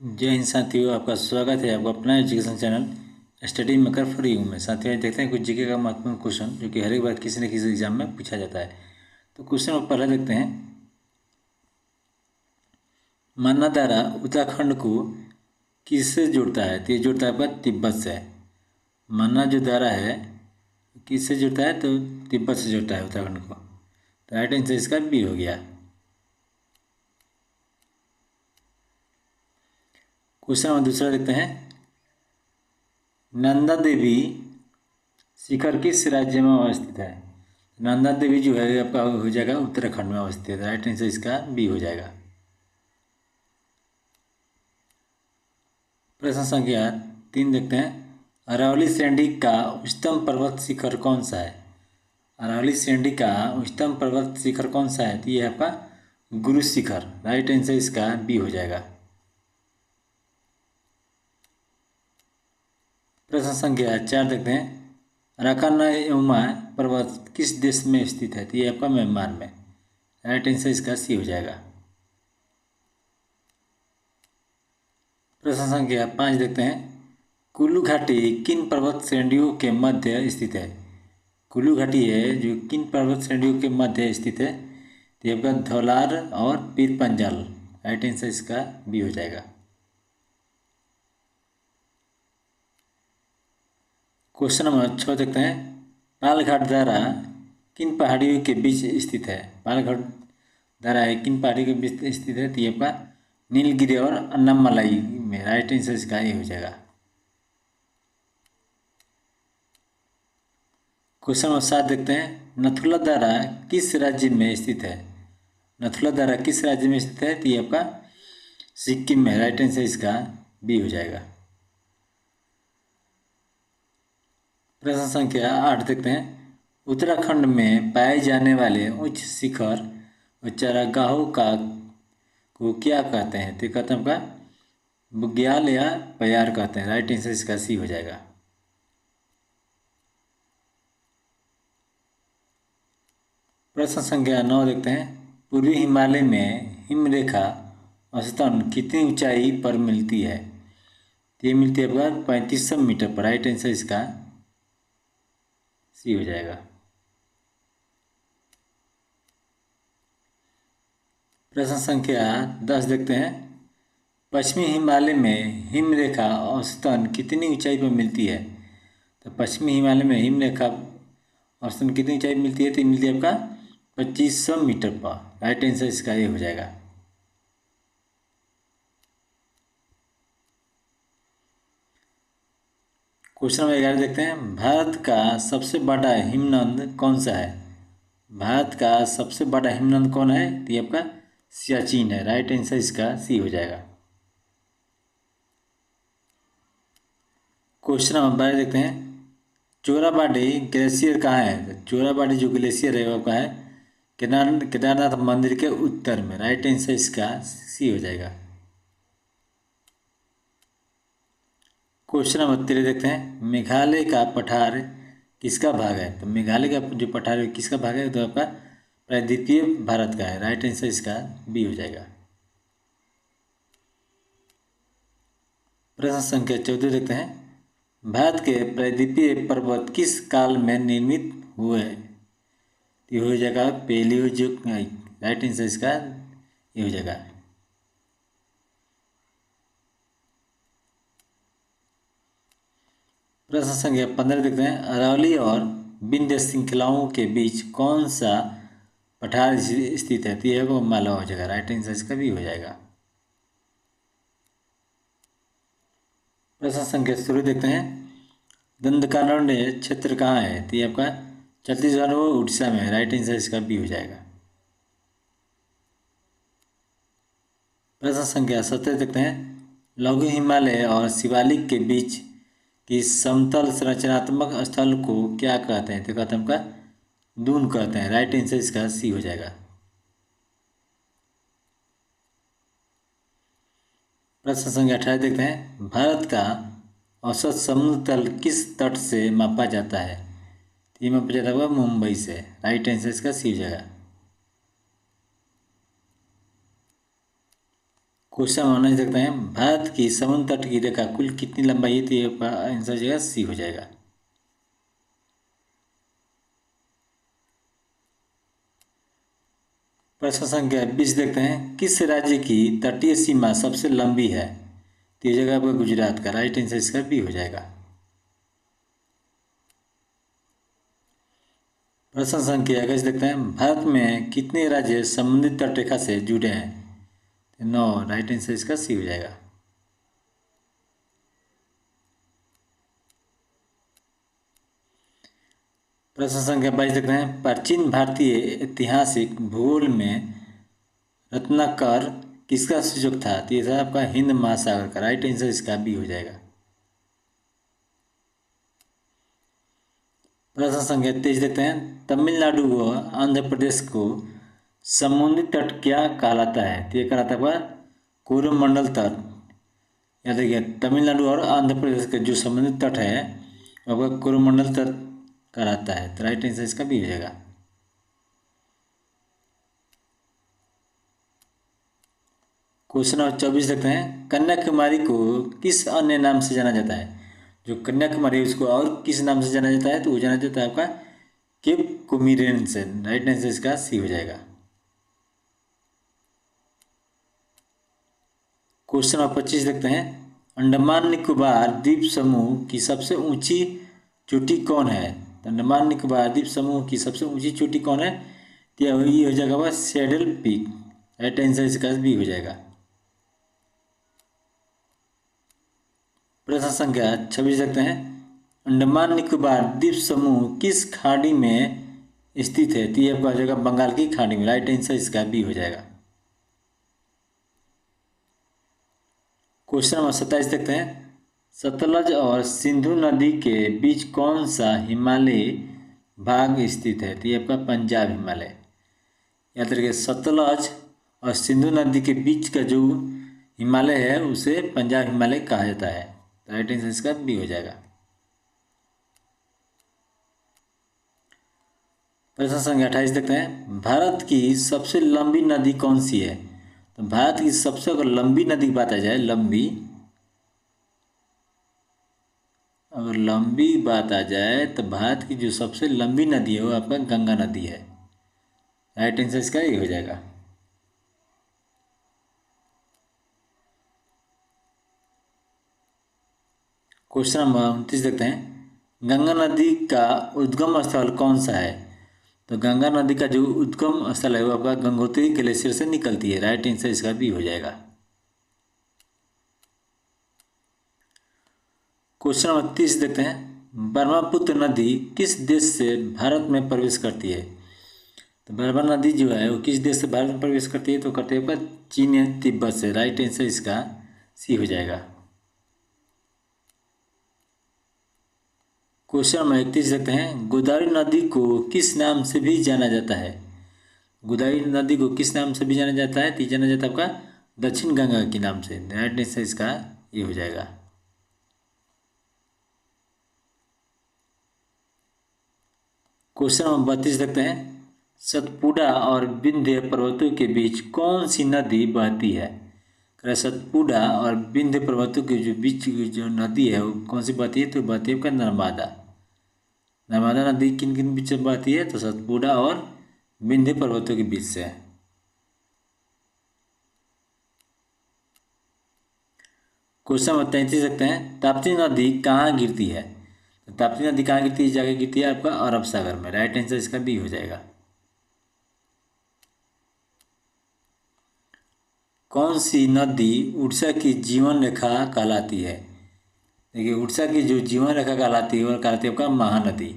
जय हिंद साथियों, आपका स्वागत है आपका अपना education channel study maker for you में। साथियों देखते हैं कुछ जीके का महत्वपूर्ण क्वेश्चन जो कि हर एक बार किसी न किसी एग्जाम में पूछा जाता है। तो क्वेश्चन में पहले देखते हैं, माना दारा उत्तराखंड को किससे जोड़ता है? तो ये जोड़ता है आपका तिब्बत से। माना जो दारा है किससे जुड़ता है? तो तिब्बत से जुड़ता है उत्तराखंड को। तो राइट आंसर इसका बी हो गया। क्वेश्चन नंबर दूसरा देखते हैं, नंदा देवी शिखर किस राज्य में अवस्थित है? नंदा देवी जो है आपका हो जाएगा उत्तराखंड में अवस्थित है। राइट आंसर इसका बी हो जाएगा। प्रश्न संख्या 3 देखते हैं, अरावली श्रेणी का उच्चतम पर्वत शिखर कौन सा है? अरावली श्रेणी का उच्चतम पर्वत शिखर कौन सा है? तो ये है आपका गुरु शिखर। राइट आंसर इसका बी हो जाएगा। प्रश्न संख्या 4 देखते हैं, राकानायुमा पर्वत किस देश में स्थित है? तो ये आपका म्यांमार में। राइट आंसर इसका सी हो जाएगा। प्रश्न संख्या 5 देखते हैं, कुल्लू घाटी किन पर्वत श्रेणियों के मध्य स्थित है? कुल्लू घाटी है जो किन पर्वत श्रेणियों के मध्य स्थित है? तो ये आपका धौलार और पीर पंजाल। राइट आंसर इसका बी हो जाएगा। क्वेश्चन नंबर 6 देखते हैं, पालघाट दर्रा किन पहाड़ियों के बीच स्थित है? पालघाट दर्रा है किन पहाड़ियों के बीच स्थित है? तो ये आपका नीलगिरी और अन्नामलाई में। राइट आंसर इसका ये हो जाएगा। क्वेश्चन नंबर 7 देखते हैं, नथुला दर्रा किस राज्य में स्थित है? नथुला दर्रा किस राज्य में स्थित है? तो ये आपका सिक्किम में। राइट आंसर इसका बी हो जाएगा। प्रश्न संख्या 8 देखते हैं, उत्तराखंड में पाए जाने वाले उच्च शिखर और चारागाहों को क्या कहते हैं? तो कहते हैं आपका बुग्याल या पयार कहते हैं। राइट आंसर इसका सी हो जाएगा। प्रश्न संख्या 9 देखते हैं, पूर्वी हिमालय में हिमरेखा औसतन कितनी ऊंचाई पर मिलती है? तो ये मिलती है आपका 3500 मीटर पर। राइट आंसर इसका सी हो जाएगा। प्रश्न संख्या 10 देखते हैं, पश्चिमी हिमालय में हिमरेखा औसतन कितनी ऊंचाई पर मिलती है? तो पश्चिमी हिमालय में हिमरेखा औसतन कितनी ऊंचाई पर मिलती है? तो मिलती है आपका 2500 मीटर पर। राइट आंसर इसका ये हो जाएगा। क्वेश्चन नंबर 11 देखते हैं, भारत का सबसे बड़ा हिमनद कौन सा है? भारत का सबसे बड़ा हिमनद कौन है? तो ये आपका सियाचिन है। राइट आंसर इसका सी हो जाएगा। क्वेश्चन नंबर 12 देखते हैं, चोराबाड़ी ग्लेशियर कहाँ है? तो चोराबाड़ी जो ग्लेशियर है वो कहाँ है? केदारनाथ मंदिर के उत्तर में। राइट आंसर इसका सी हो जाएगा। क्वेश्चन नंबर 13 देखते हैं, मेघालय का पठार किसका भाग है? तो मेघालय का जो पठार है किसका भाग है? तो आपका प्रायद्वीपीय भारत का है। राइट आंसर इसका बी हो जाएगा। प्रश्न संख्या 14 देखते हैं, भारत के प्रायद्वीपीय पर्वत किस काल में निर्मित हुए? ये हो जाएगा पेलियोजोइक। राइट आंसर इसका ये हो जाएगा। प्रश्न संख्या 15 देखते हैं, अरावली और विंध्य श्रृंखलाओं के बीच कौन सा पठार स्थित है? तो यह वो मालवा हो जाएगा। राइट आंसर इसका भी हो जाएगा। प्रश्न संख्या 16 देखते हैं, दंडकारण्य क्षेत्र कहाँ है? तो ये आपका छत्तीसगढ़ और उड़ीसा में है। राइट आंसर इसका बी हो जाएगा। प्रश्न संख्या 17 देखते हैं, लघु हिमालय और शिवालिक के बीच की समतल संरचनात्मक स्थल को क्या कहते हैं? तो कहते हैं आपका दून कहते हैं। राइट आंसर इसका सी हो जाएगा। प्रश्न संख्या 18 देखते हैं, भारत का औसत समुद्र तल किस तट से मापा जाता है? तो ये मापा जाता होगा मुंबई से। राइट आंसर इसका सी हो जाएगा। क्वेश्चन होना सकते हैं, भारत की समुद्र तट की रेखा कुल कितनी लंबाई है? तो ये आंसर जो है सी हो जाएगा। प्रश्न संख्या 20 देखते हैं, किस राज्य की तटीय सीमा सबसे लंबी है? तो ये जगह आपका गुजरात का, राइट आंसर इसका बी हो जाएगा। प्रश्न संख्या 21 देखते हैं, भारत में कितने राज्य समुद्री तटरेखा से जुड़े हैं? तो 9, राइट आंसर इसका सी हो जाएगा। प्रश्न संख्या 22 देखते हैं, प्राचीन भारतीय ऐतिहासिक भूगोल में रत्नाकर किसका सूचक था? तो ये था आपका हिंद महासागर का, राइट आंसर इसका बी हो जाएगा। प्रश्न संख्या 23 देखते हैं, तमिलनाडु व आंध्र प्रदेश को समुद्री तट क्या कहलाता है? तो ये कहलाता है कोरोमंडल तट। याद रखिए, तमिलनाडु और आंध्र प्रदेश का जो समुद्री तट है वह आपका कोरोमंडल तट कहलाता है, तो राइट आंसर इसका भी हो जाएगा। क्वेश्चन नंबर 24 देखते हैं, कन्याकुमारी को किस अन्य नाम से जाना जाता है? जो कन्याकुमारी है उसको और किस नाम से जाना जाता है? तो वो जाना जाता है आपका केप कोमोरिन, राइट आंसर इसका सी हो जाएगा। क्वेश्चन नंबर 25 देखते हैं, अंडमान निकोबार द्वीप समूह की सबसे ऊंची चोटी कौन है? तो अंडमान निकोबार द्वीप समूह की सबसे ऊंची चोटी कौन है? तो ये हो जाएगा वह सैडल पीक, राइट आंसर इसका भी हो जाएगा। प्रश्न संख्या 26 देखते हैं, अंडमान निकोबार द्वीप समूह किस खाड़ी में स्थित है? तो ये आपका हो जाएगा बंगाल की खाड़ी में, राइट आंसर इसका बी हो जाएगा। क्वेश्चन नंबर 27 देखते हैं, सतलज और सिंधु नदी के बीच कौन सा हिमालय भाग स्थित है? तो ये आपका पंजाब हिमालय। याद रखिए, सतलज और सिंधु नदी के बीच का जो हिमालय है उसे पंजाब हिमालय कहा जाता है, राइट आंसर इसका बी हो जाएगा। प्रश्न संख्या 28 देखते हैं, भारत की सबसे लंबी नदी कौन सी है? तो भारत की सबसे अगर लंबी नदी की बात आ जाए, अगर लंबी बात आ जाए तो भारत की जो सबसे लंबी नदी है वो आपका गंगा नदी है, राइट आंसर इसका ये हो जाएगा। क्वेश्चन नंबर 29 देखते हैं, गंगा नदी का उद्गम स्थल कौन सा है? तो गंगा नदी का जो उद्गम स्थल है वो आपका गंगोत्री ग्लेशियर से निकलती है, राइट आंसर इसका भी हो जाएगा। क्वेश्चन नंबर 30 देखते हैं, ब्रह्मपुत्र नदी किस देश से भारत में प्रवेश करती है? तो ब्रह्मपुत्र नदी जो है वो किस देश से भारत में प्रवेश करती है? तो करते हैं आपका चीन या तिब्बत से, राइट आंसर इसका सी हो जाएगा। क्वेश्चन नंबर 31 देखते हैं, गोदावरी नदी को किस नाम से भी जाना जाता है? गोदावरी नदी को किस नाम से भी जाना जाता है? तो जाना जाता है आपका दक्षिण गंगा के नाम से, राइट आंसर इसका ये हो जाएगा। क्वेश्चन नंबर 32 देखते हैं, सतपुड़ा और विंध्य पर्वतों के बीच कौन सी नदी बहती है? सतपुड़ा और विंध्य पर्वतों के जो बीच की जो नदी है वो कौन सी बहती है? तो बहती है आपका नर्मदा। नर्मदा नदी किन किन बीच में बहती है? तो सतपुड़ा और विंध्य पर्वतों के बीच से। क्वेश्चन नंबर 33 देखते हैं, ताप्ती नदी कहाँ गिरती है? तो ताप्ती नदी कहाँ गिरती है? इस जगह गिरती है आपका अरब सागर में, राइट आंसर इसका बी हो जाएगा। कौन सी नदी उड़ीसा की जीवन रेखा कहलाती है? देखिए, उड़ीसा की जो जीवन रेखा कहलाती है वह कहलाती है आपका महानदी।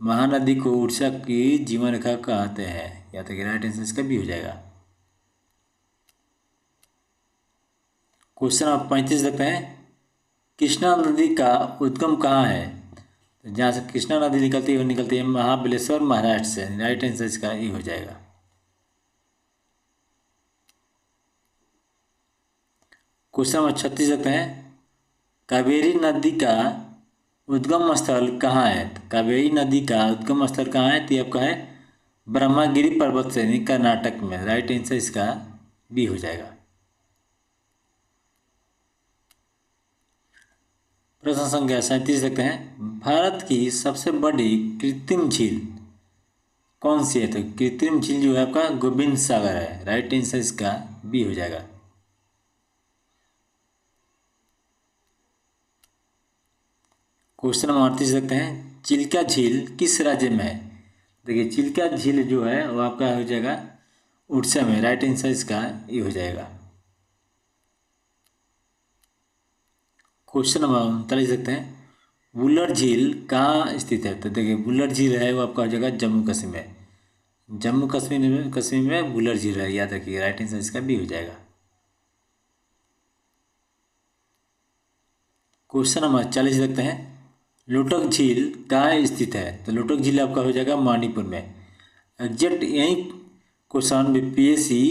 महानदी को उड़ीसा की जीवन रेखा कहते हैं, या तो राइट आंसर इसका भी हो जाएगा। क्वेश्चन नंबर 35 देखते हैं, कृष्णा नदी का उद्गम कहाँ है? तो जहाँ से कृष्णा नदी निकलती है वो निकलती है महाबलेश्वर महाराष्ट्र से, राइट आंसर इसका ये हो जाएगा। क्वेश्चन नंबर 36 देखते हैं, कावेरी नदी का उद्गम स्थल कहाँ है? तो कावेरी नदी का उद्गम स्थल कहाँ है? तो ये आपका है ब्रह्मगिरी पर्वत श्रेणी कर्नाटक में, राइट आंसर इसका बी हो जाएगा। प्रश्न संख्या 37 देखते हैं। भारत की सबसे बड़ी कृत्रिम झील कौन सी है? तो कृत्रिम झील जो है आपका गोविंद सागर है। राइट आंसर इसका बी हो जाएगा। क्वेश्चन नंबर 38 देखते हैं। चिल्का झील किस राज्य में है? देखिए चिल्का झील जो है वो आपका हो जाएगा उड़ीसा में। राइट आंसर इसका ये हो जाएगा। क्वेश्चन नंबर 39 देखते हैं। वुलर झील कहाँ स्थित है? तो देखिए वुलर झील है वो आपका हो जाएगा जम्मू कश्मीर में। जम्मू कश्मीर में वुलर झील है, याद रखिए। राइट आंसर इसका बी हो जाएगा। क्वेश्चन नंबर 40 देखते हैं। लोटक झील कहाँ स्थित है? तो लोटक झील आपका हो जाएगा मणिपुर में। एग्जैक्ट यही क्वेश्चन बीपीएससी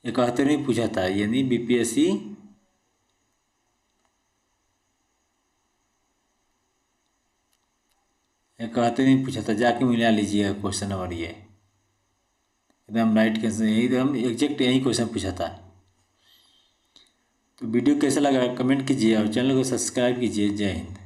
71 में पूछा था, यानी बीपीएससी 71 में पूछा था। जाके मिला लीजिएगा क्वेश्चन नंबर ये एकदम राइट कैसे, एकदम एग्जैक्ट यही क्वेश्चन पूछा था। तो वीडियो कैसा लगा कमेंट कीजिए और चैनल को सब्सक्राइब कीजिए। जय हिंद।